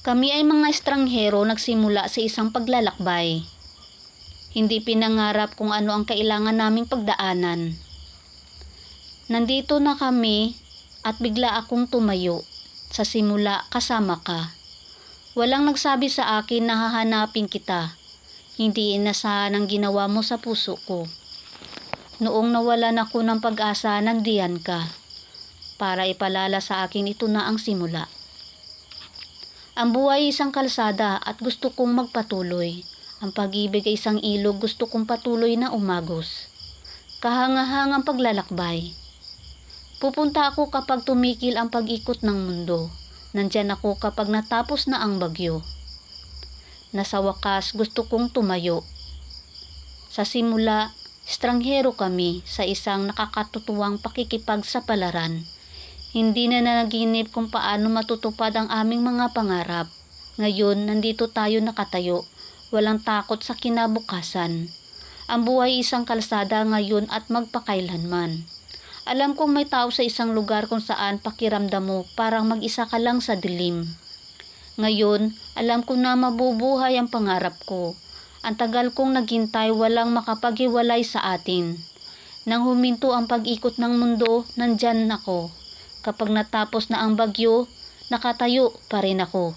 Kami ay mga estranghero nagsimula sa isang paglalakbay. Hindi pinangarap kung ano ang kailangan naming pagdaanan. Nandito na kami at bigla akong tumayo. Sa simula kasama ka. Walang nagsabi sa akin na hahanapin kita. Hindi inasahan ang ginawa mo sa puso ko. Noong nawalan ako ng pag-asa, nagdiyan ka. Para ipalala sa akin ito na ang simula. Ang buhay ay isang kalsada at gusto kong magpatuloy. Ang pag-ibig ay isang ilog, gusto kong patuloy na umagos. Kahangahangang paglalakbay. Pupunta ako kapag tumikil ang pag-ikot ng mundo. Nandyan ako kapag natapos na ang bagyo. Nasa wakas gusto kong tumayo. Sa simula, estranghero kami sa isang nakakatutuwang pakikipagsapalaran. Hindi na nanaginip kung paano matutupad ang aming mga pangarap. Ngayon, nandito tayo nakatayo. Walang takot sa kinabukasan. Ang buhay isang kalsada ngayon at magpakailanman. Alam kong may tao sa isang lugar kung saan pakiramdam mo parang mag-isa ka lang sa dilim. Ngayon, alam ko na mabubuhay ang pangarap ko. Ang tagal kong naghintay, walang makapaghiwalay sa atin. Nang huminto ang pag-ikot ng mundo, nandyan ako. Kapag natapos na ang bagyo, nakatayo pa rin ako.